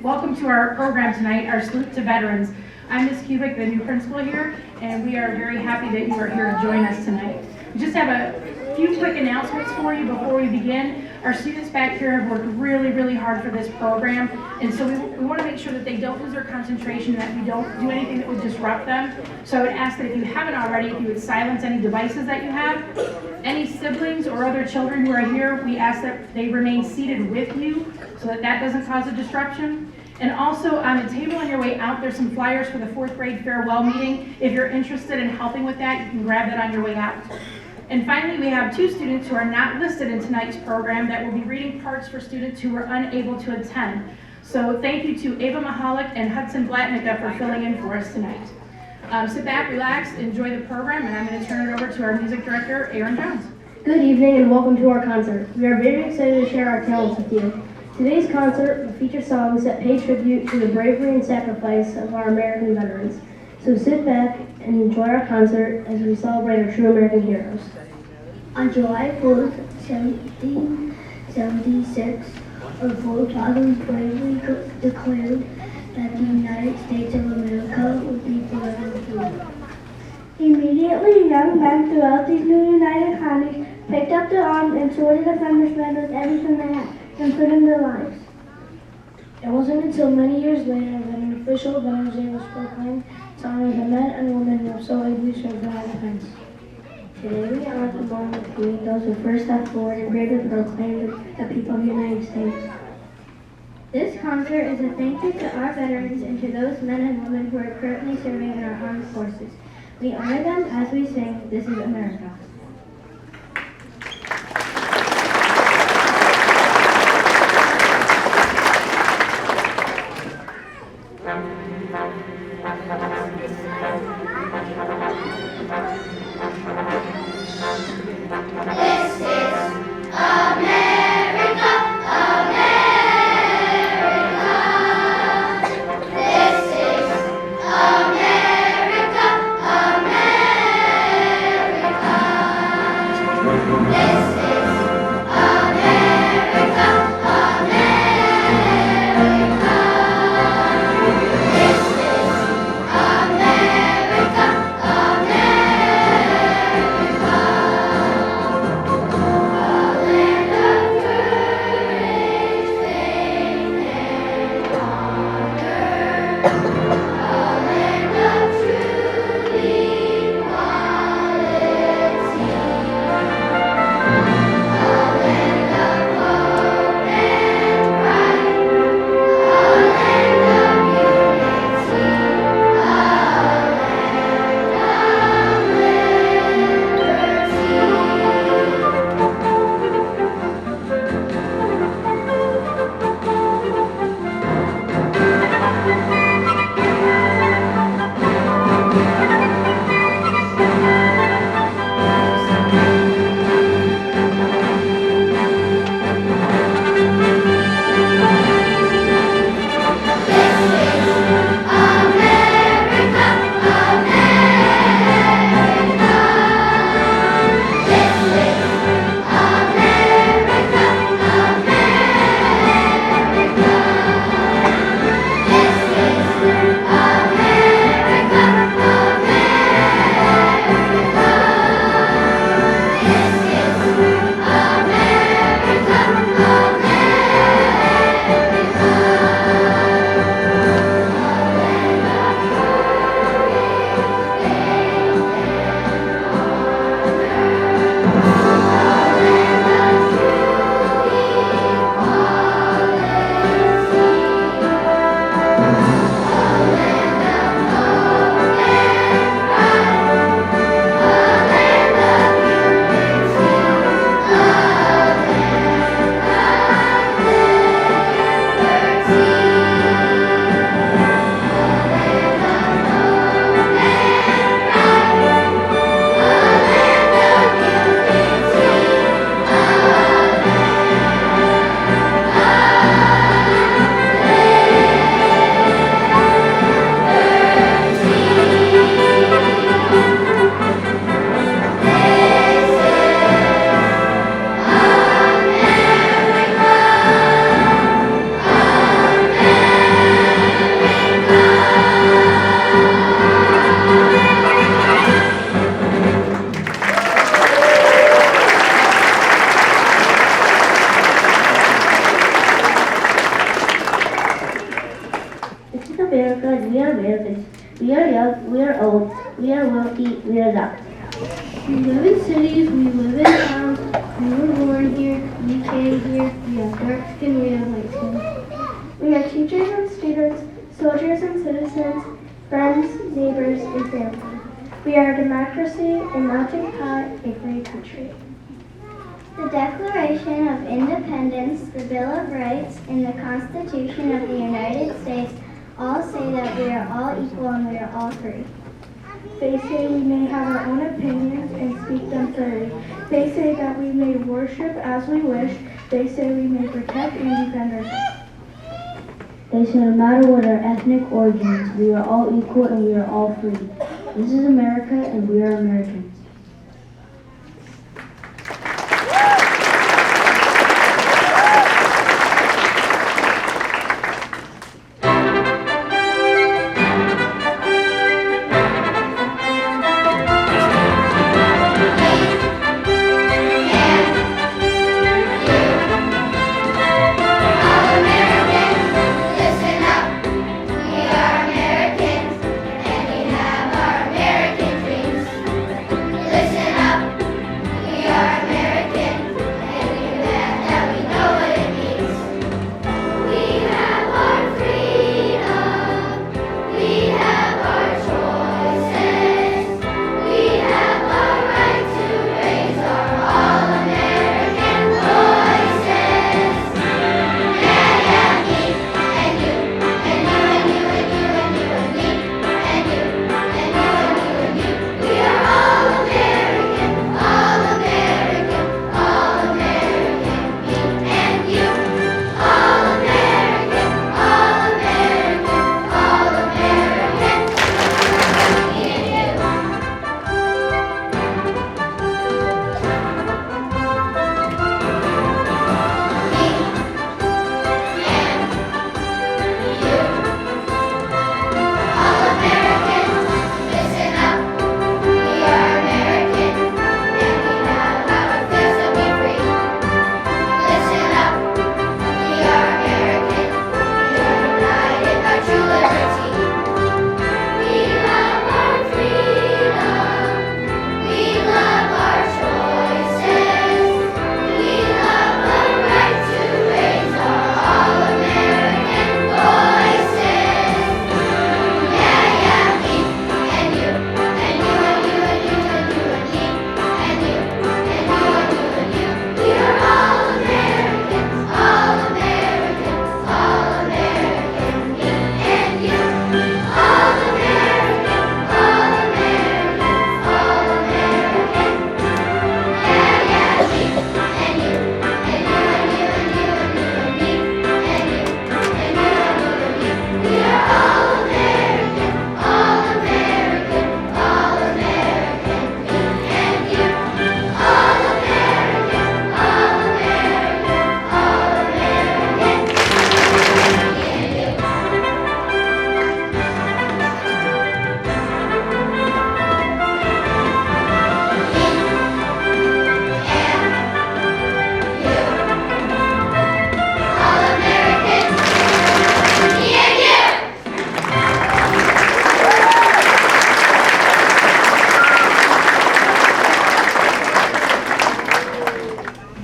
Welcome to our program tonight, our Salute to Veterans. I'm Ms. Kubik, the new principal here, and we are very happy that you are here to join us tonight. We just have a few quick announcements for you before we begin. Our students back here have worked really, really hard for this program, and so we want to make sure that they don't lose their concentration, that we don't do anything that would disrupt them. So I would ask that if you haven't already, if you would silence any devices that you have. Any siblings or other children who are here, we ask that they remain seated with you so that that doesn't cause a disruption. And also on the table on your way out, there's some flyers for the 4th grade farewell meeting. If you're interested in helping with that, you can grab that on your way out. And finally, we have 2 students who are not listed in tonight's program that will be reading parts for students who were unable to attend. So thank you to Ava Mahalik and Hudson Blatnica for filling in for us tonight. Sit back, relax, enjoy the program, and I'm going to turn it over to our music director, Aaron Jones. Good evening and welcome to our concert. We are very excited to share our talents with you. Today's concert will feature songs that pay tribute to the bravery and sacrifice of our American veterans. So sit back and enjoy our concert as we celebrate our true American heroes. On July 4th, 1776, our forefathers bravely declared that the United States of America would be forever free. Immediately, young men throughout these new united colonies picked up their arms and swore to defend this land with everything they had, including their lives. It wasn't until many years later that an official Veterans Day was proclaimed to honor the men and women who have so ably served our defense. Today we honor along with you those who first stepped forward and bravely proclaimed the people of the United States. This concert is a thank you to our veterans and to those men and women who are currently serving in our armed forces. We honor them as we sing, "This is America." America, America. America and we are Americans. We are young, we are old, we are wealthy, we are not. We live in cities, we live in towns, we were born here, we came here, we have dark skin, we have light skin. We are teachers and students, soldiers and citizens, friends, neighbors, and family. We are a democracy, a melting pot, a free country. The Declaration of Independence, the Bill of Rights, and the Constitution of the United States all say that we are all equal and we are all free. They say we may have our own opinions and speak them freely. They say that we may worship as we wish. They say we may protect and defend ourselves. They say no matter what our ethnic origins, we are all equal and we are all free. This is America and we are Americans.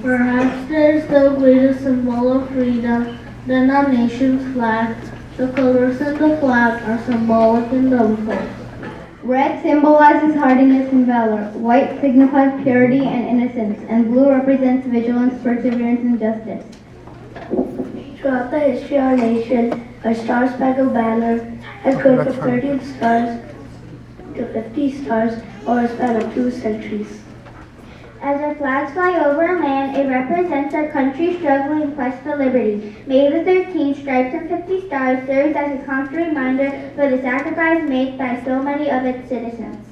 Perhaps there is no greater symbol of freedom than our nation's flag. The colors in the flag are symbolic in themselves. Red symbolizes hardiness and valor, white signifies purity and innocence, and blue represents vigilance, perseverance, and justice. Throughout the history of our nation, our Star-Spangled Banner has grown from 13 stars to 50 stars over a span of 2 centuries. As our flags fly over a land, it represents our country's struggling quest for liberty. May the 13th stripes and 50 stars serves as a constant reminder for the sacrifice made by so many of its citizens.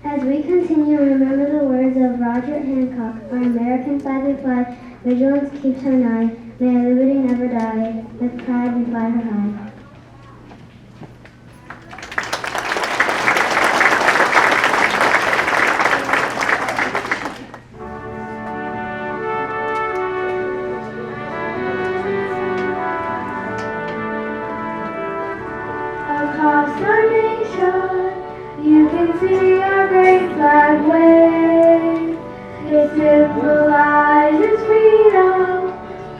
As we continue, remember the words of Roger Hancock, our American flag we fly, vigilance keeps her nigh, may our liberty never die, with pride we fly her high. see our great flag wave. It symbolizes freedom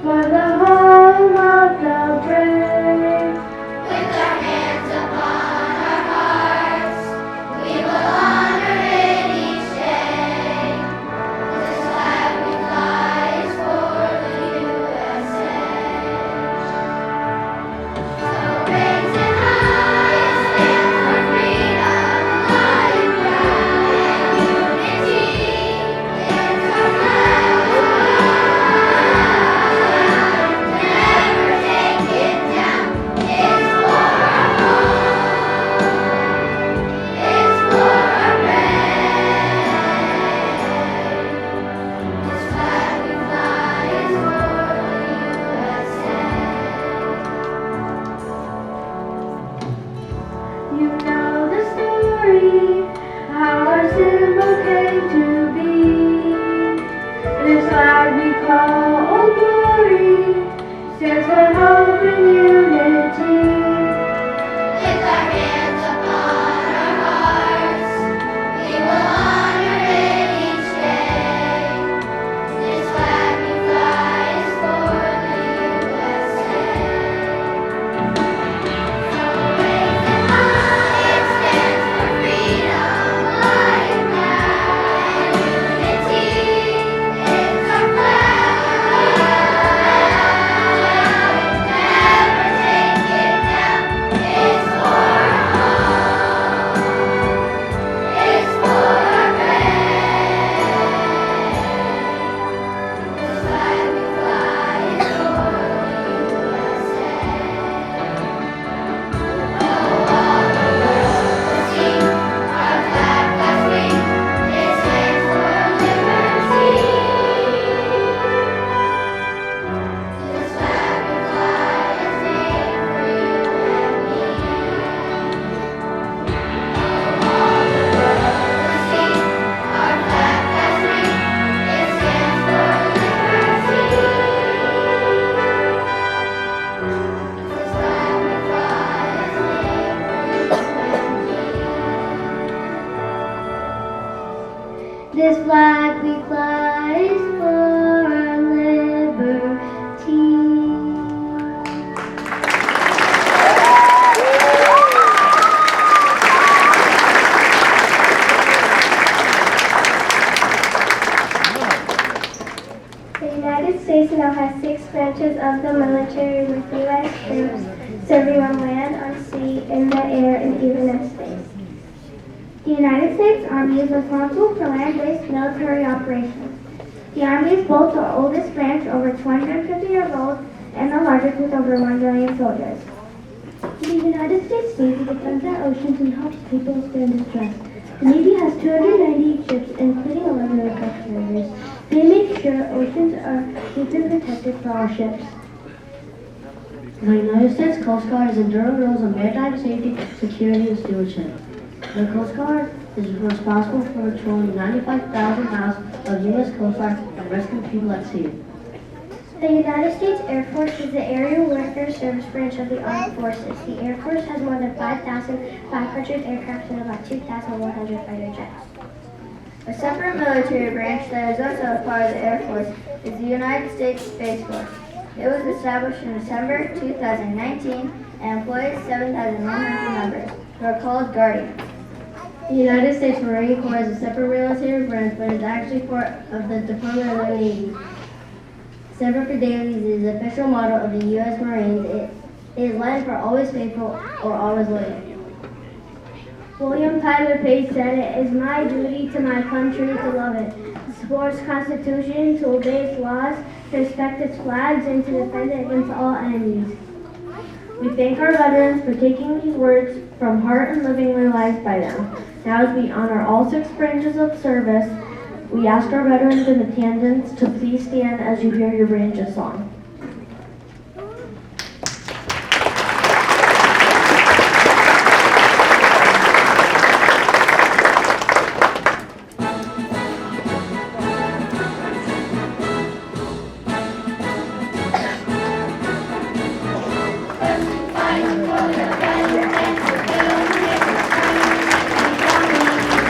for the home of the brave. With our hands upon our hearts, we will honor it each day. This flag we fly is for the USA. So raise it high, it stands for freedom, life, pride, and unity. It's our flag, never take it down. It's for our home, it's for our brave. This flag we fly is for the USA. You know the story, how our symbol came to be. This flag we call Old Glory, stands for hope and unity. With our hands upon our hearts, we will honor it each day. This flag we fly is for the USA. So raise it high, it stands for freedom, life, pride, and unity. It's our flag, never take it down. It's for our home, it's for our brave. This flag we fly is for the USA. Oh, all the world will see our flag fly swing. It stands for liberty. This flag we fly is made for you and me. Oh, all the world will see our flag fly swing. It stands for liberty. This flag we fly is made for you and me. This flag we fly is for our liberty. The United States now has 6 branches of the military with U.S. troops serving on land, on sea, in the air, and even in space. The United States Army is responsible for land-based military operations. The Army is both the oldest branch, over 250 years old, and the largest with over 1 million soldiers. The United States Navy defends our oceans and helps people if they're in distress. The Navy has 298 ships, including 11 aircraft carriers. They make sure oceans are safe and protected for all ships. The United States Coast Guard is enduring rules of maritime safety, security, and stewardship. The Coast Guard is responsible for patrolling 95,000 miles of U.S. coastline and rescuing people at sea. The United States Air Force is the aerial warfare service branch of the Armed Forces. The Air Force has more than 5,500 aircraft and about 2,100 fighter jets. A separate military branch that is also a part of the Air Force is the United States Space Force. It was established in December 2019 and employs 7,100 members who are called Guardians. The United States Marine Corps is a separate military branch, but is actually part of the Department of the Navy. Semper Fidelis is the official motto of the U.S. Marines. It is Latin for always faithful or always loyal. William Tyler Page said, "It is my duty to my country to love it, to support its Constitution, to obey its laws, to respect its flags, and to defend it against all enemies." We thank our veterans for taking these words from heart and living their lives by them. Now, as we honor all 6 branches of service, we ask our veterans in attendance to please stand as you hear your branches song. Fight for the president, who will make us free.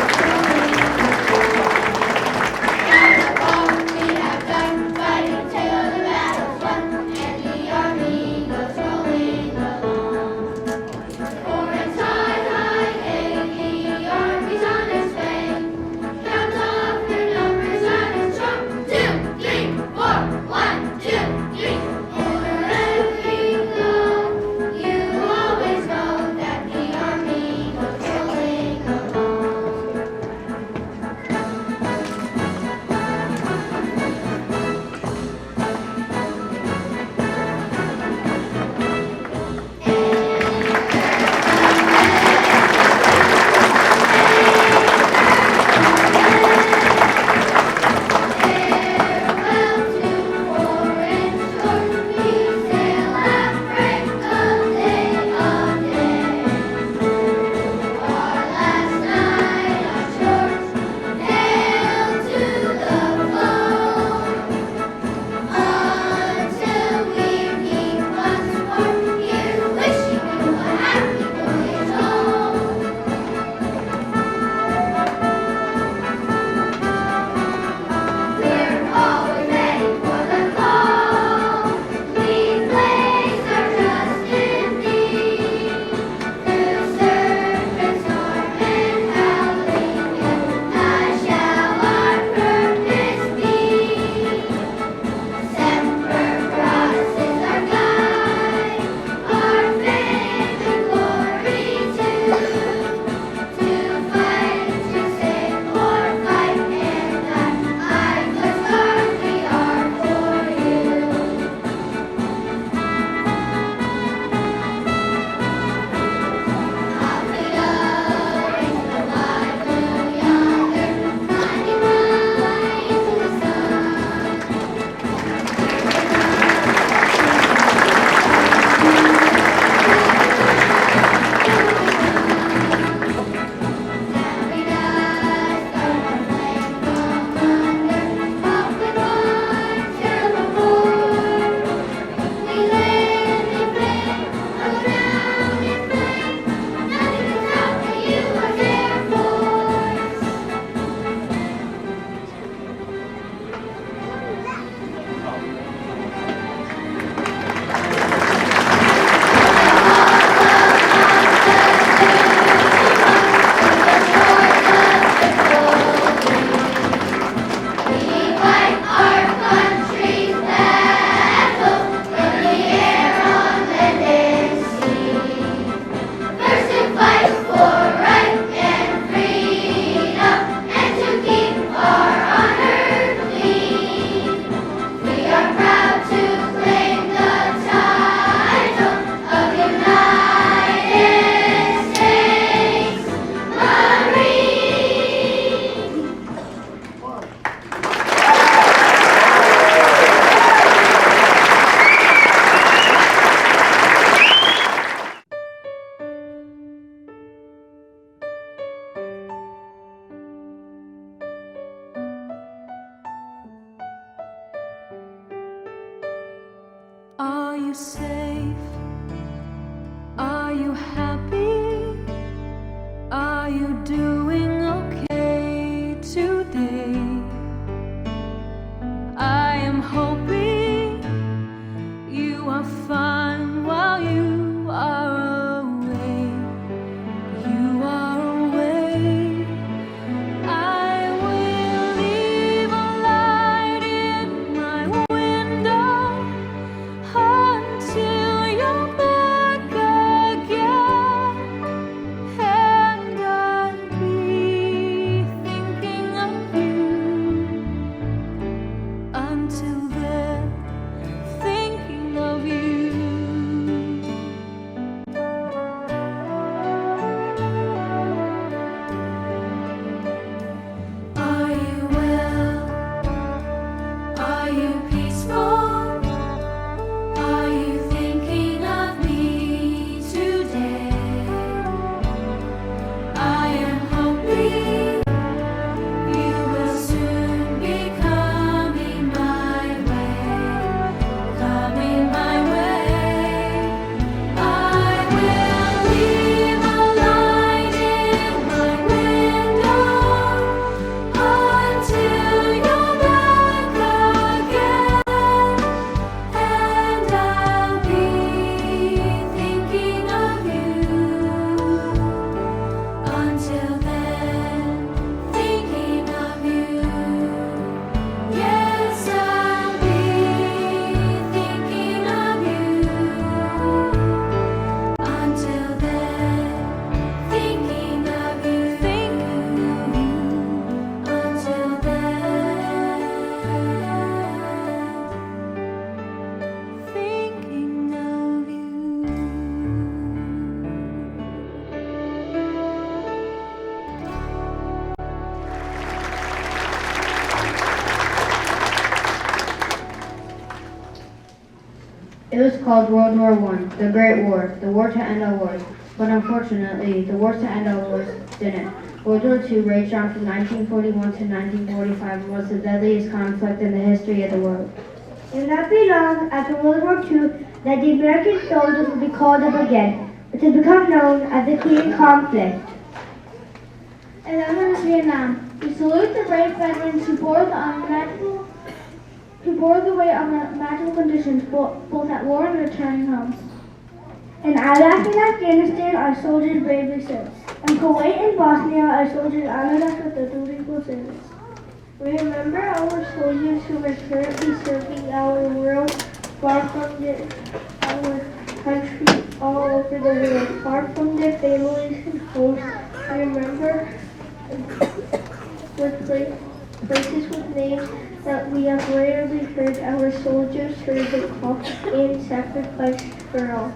you safe? Are you happy? Are you doing okay today? I am hoping you are fine while you are away. You are away. I will leave a light in my window until you're back again, and I'll be thinking of you. Until then, thinking of you. Are you well? Are you peaceful? Are you thinking of me today? I am hoping you will soon be coming my way, coming my way. I will leave a light in my window until you're back again, and I'll be thinking of you. Until then, thinking of you. Yes, I'll be thinking of you. Until then, thinking of you. Thinking of you. Until then, thinking of you. It was called World War I, the Great War, the war to end all wars. But unfortunately, the war to end all wars didn't. World War II raged on from 1941 to 1945 and was the deadliest conflict in the history of the world. It will not be long after World War II that the American soldiers will be called up again, which has become known as the Korean conflict. And then in Vietnam, we salute the brave veterans who bore the weight on unimaginable conditions, both at war and returning home. In Iraq and Afghanistan, our soldiers bravely served. In Kuwait and Bosnia, our soldiers honored us with their dutiful service. We remember our soldiers who are currently serving our world, far from our country, all over the world, far from their families and homes. We remember with places with names that we have rarely heard. Our soldiers heard the call and sacrificed for all.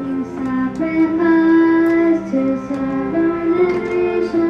You sacrificed to serve our nation.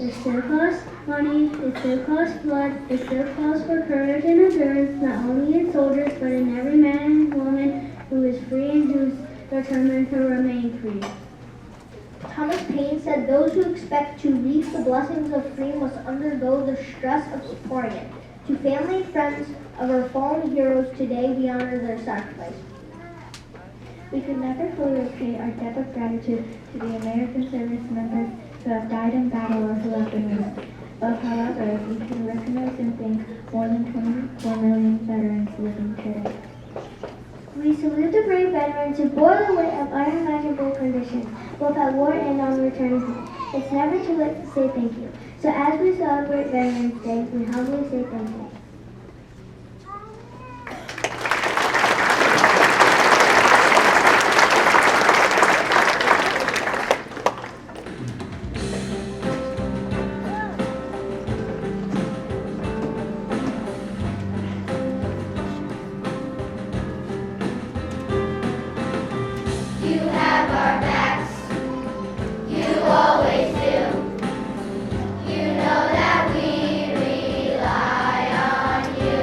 It still costs money, it still costs blood, it still calls for courage and endurance, not only in soldiers, but in every man and woman who is free and who's determined to remain free. Thomas Paine said, "Those who expect to reap the blessings of freedom must undergo the stress of supporting it." To family and friends of our fallen heroes today, we honor their sacrifice. We could never fully repay our debt of gratitude to the American service members who have died in battle or who have been wounded. But however, we can recognize and thank more than 24 million veterans living today. We salute the brave veterans who bore the weight of unimaginable conditions, both at war and on return home. It's never too late to say thank you. So as we celebrate Veterans Day, we humbly say thank you. You have our backs. You always do. You know that we rely on you.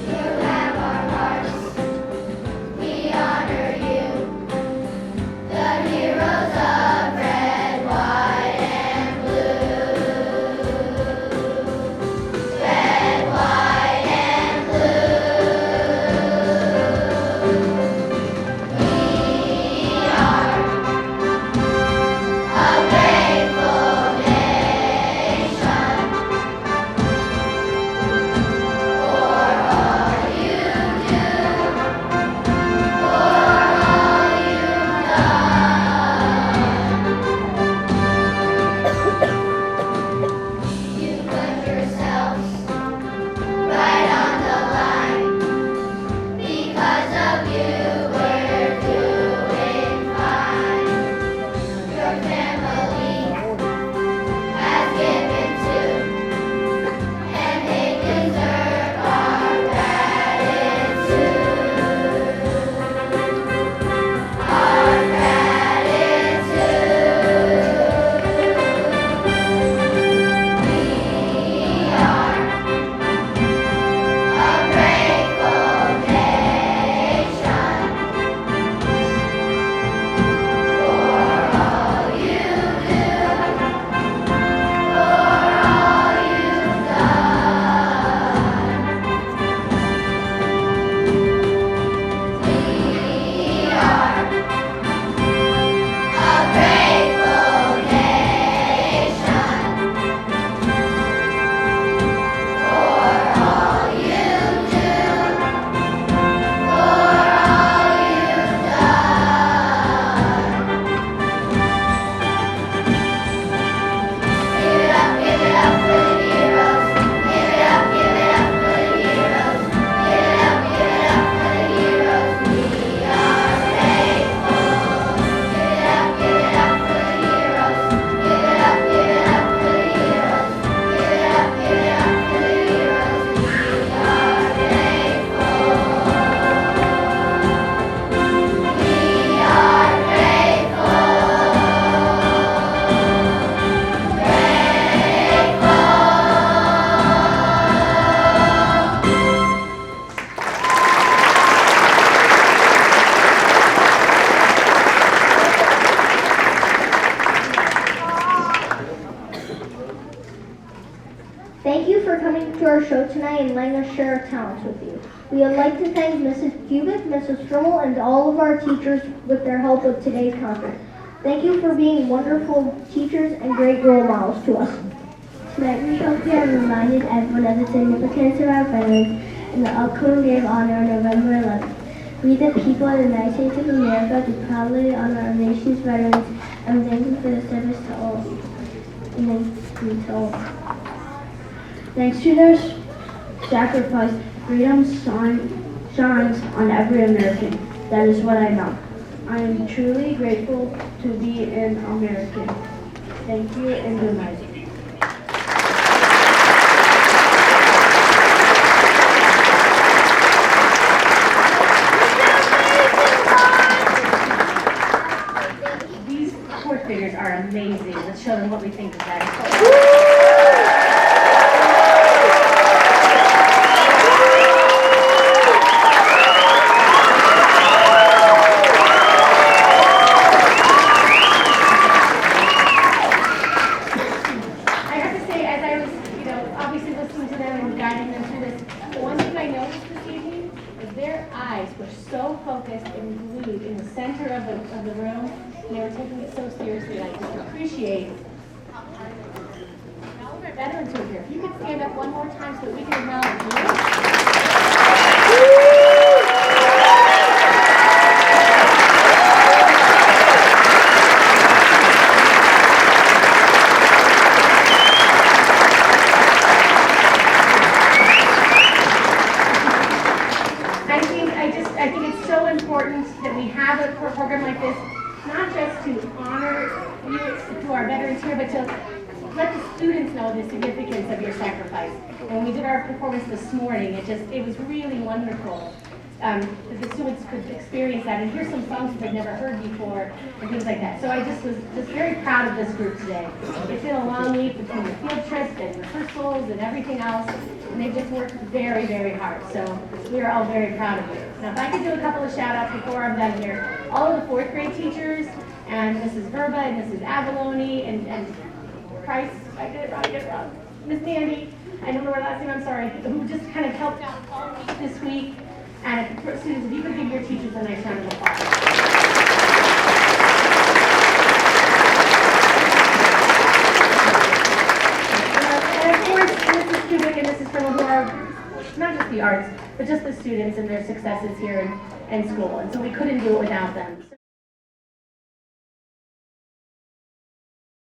You have our hearts. We honor you. The heroes of red, white, and blue. Red, white, and blue. We are a grateful nation for all you do, for all you've done. You put yourselves right on the line. Because of you, we're doing fine. Your family has given too, and they deserve our gratitude. Our gratitude. We are a grateful nation for all you do, for all you've done. We are a grateful nation for all you do, for all you've done. Give it up for the heroes. Give it up for the heroes. Give it up for the heroes. We are grateful. Give it up for the heroes. Give it up for the heroes. Give it up for the heroes. We are grateful. We are Thank you for coming to our show tonight and letting us share our talents with you. We would like to thank Mrs. Kubik, Mrs. Strummel, and all of our teachers with their help with today's concert. Thank you for being wonderful teachers and great role models to us. Tonight we hope we have reminded everyone of the significance of our veterans in the upcoming Day of Honor on November 11th. We, the people of the United States of America, do proudly honor our nation's veterans and thank them for their service to all. And thank you to all. Thanks to their sacrifice, freedom shines on every American. That is what I know. I am truly grateful to be an American. Thank you and good night. These fourth graders are amazing. The to show them what we think of that. I have to say, as I was, obviously listening to them and guiding them through this, the one thing I noticed this evening is their eyes were so focused and glued in the center of the room, and they were taking it so seriously. I just appreciate all of our veterans who are here. If you could stand up one more time so that we can acknowledge you. I think it's so important that we have a program like this, not just to honor you, to our veterans here, but to let the students know the significance of your sacrifice. When we did our performance this morning, it was really wonderful that the students could experience that and hear some songs that they've never heard before and things like that. So I just was very proud of this group today. It's been a long week between the field trips and rehearsals and everything else, and they've just worked very, very hard. So we are all very proud of you. Now, if I could do a couple of shout outs before I'm done here. All of the fourth grade teachers, and Mrs. Verba and Mrs. Avalone and Price, I did it wrong. Miss Mandy, I don't know her last name, I'm sorry, who just kind of helped out all week this week. And students, if you could give your teachers a nice round of applause. And of course, Mrs. Kubik and Mrs. Frimmel, who are not just the arts, but just the students and their successes here in school. And so we couldn't do it without them.